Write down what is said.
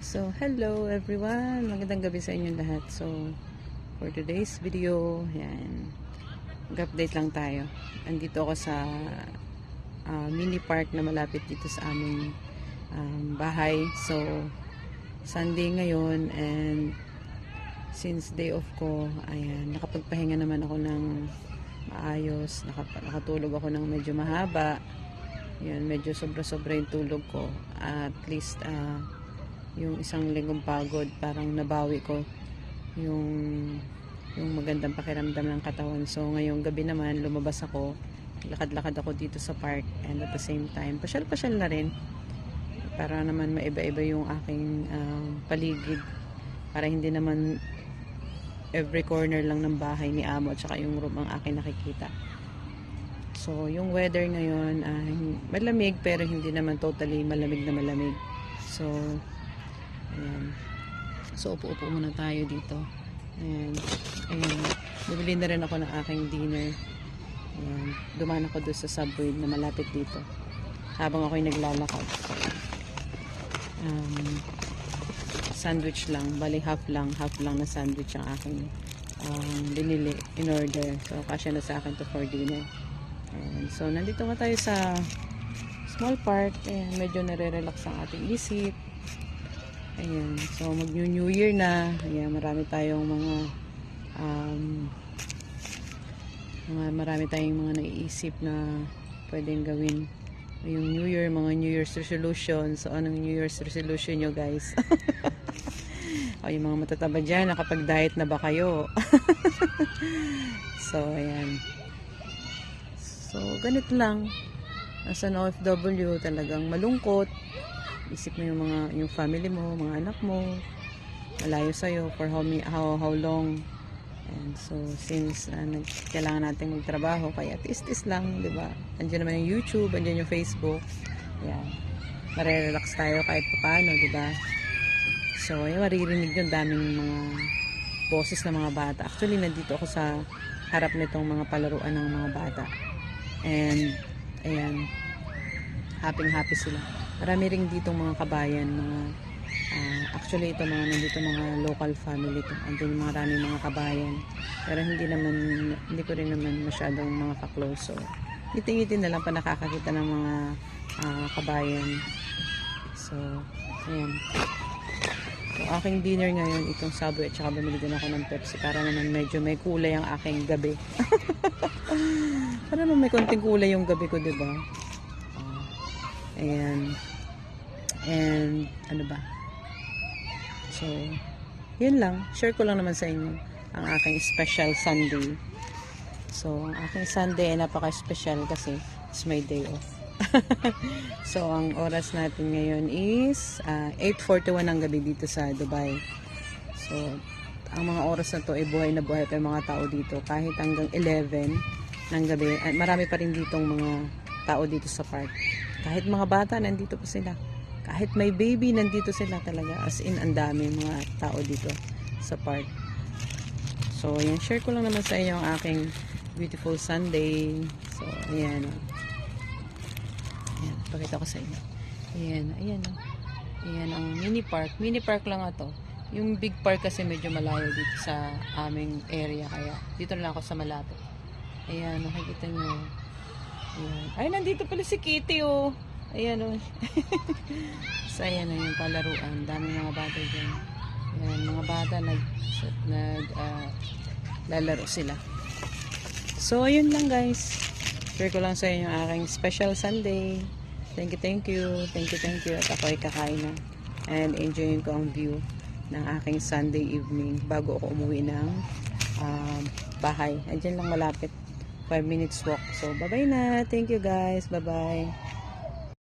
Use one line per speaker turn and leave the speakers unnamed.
So, hello everyone! Magandang gabi sa inyong lahat. So, for today's video, yan, mag-update lang tayo. Andito ako sa mini park na malapit dito sa aming bahay. So, Sunday ngayon and since day off ko, ayan, nakapagpahinga naman ako ng maayos. Nakatulog ako ng medyo mahaba. Yan, medyo sobra-sobra yung tulog ko. At least, yung isang linggong pagod, parang nabawi ko yung magandang pakiramdam ng katawan. So ngayong gabi naman lumabas ako, lakad-lakad ako dito sa park, and at the same time pasyal-pasyal na rin para naman maiba-iba yung aking paligid, para hindi naman every corner lang ng bahay ni amo at saka yung room ang aking nakikita. So yung weather ngayon malamig, pero hindi naman totally malamig na malamig. So ayan. So, upo-upo muna tayo dito. Ayan. Ayan. Bibili na rin ako ng aking dinner. Ayan. Dumaan ako doon sa Subway na malapit dito. Habang ako'y naglalakad. So, sandwich lang. Bali, half lang na sandwich ang aking binili in order. So, kasya na sa akin to for dinner. Ayan. So, nandito nga tayo sa small park. Ayan. Medyo nare-relax ang ating isip. Ayan, so mag-New Year na. Ayan, marami tayong mga naiisip na pwedeng gawin yung New Year, mga New Year's resolution. So anong New Year's resolution nyo, guys? O yung mga matataba dyan, nakapag-diet na ba kayo? So ayan, so ganito lang. As an OFW, talagang malungkot. Isip mo yung family mo, mga anak mo, malayo sa'yo for how long. And so, since kailangan natin magtrabaho, kaya tis-tis lang, di ba? Andiyan naman yung YouTube, andiyan yung Facebook. Yan. Marerelax tayo kahit paano, di ba? So, yung maririnig yung daming mga boses ng mga bata. Actually, nandito ako sa harap nitong mga palaruan ng mga bata. And, ayan, happy sila. Marami rin dito mga kabayan, actually ito nandito mga local family to. Andun maraming mga kabayan. Pero hindi ko rin naman masyadong mga ka-close. So, ngiti-ngiti na lang pa nakakakita ng mga kabayan. So, ayan. So, aking dinner ngayon, itong Subway at saka bumili din ako ng Pepsi para naman medyo may kulay ang aking gabi. Para naman may konting kulay yung gabi ko, diba? Ayan. And ano ba? So, yun lang. Share ko lang naman sa inyo ang aking special Sunday. So, ang aking Sunday ay napaka-special kasi it's my day off. So, ang oras natin ngayon is 8:41 ng gabi dito sa Dubai. So, ang mga oras na to ay buhay na buhay pa yung mga tao dito kahit hanggang 11 ng gabi. At marami pa rin ditong mga tao dito sa park. Kahit mga bata, nandito pa sila. Kahit may baby, nandito sila talaga. As in, ang dami mga tao dito sa park. So, ayan. Share ko lang naman sa inyo ang aking beautiful Sunday. So, ayan. Ayan. Pakita ko sa inyo. Ayan. Ayan. Ayan ang mini park. Mini park lang ito. Yung big park kasi medyo malayo dito sa aming area. Kaya, dito lang ako sa malapit. Ayan. Nakikita nyo. Ayan. Ay, nandito pala si Kitty, oh. Ayan, oh. So, ayan, yung palaruan. Dami mga bata dyan. Ayan, mga bata lalaro sila. So, ayun lang, guys. Share ko lang sa inyo ang aking special Sunday. Thank you. Thank you. At ako ay kakain na. And enjoying ko ang view ng aking Sunday evening bago ako umuwi ng bahay. Andyan lang malapit. 5 minutes walk. So, bye-bye na. Thank you, guys. Bye-bye.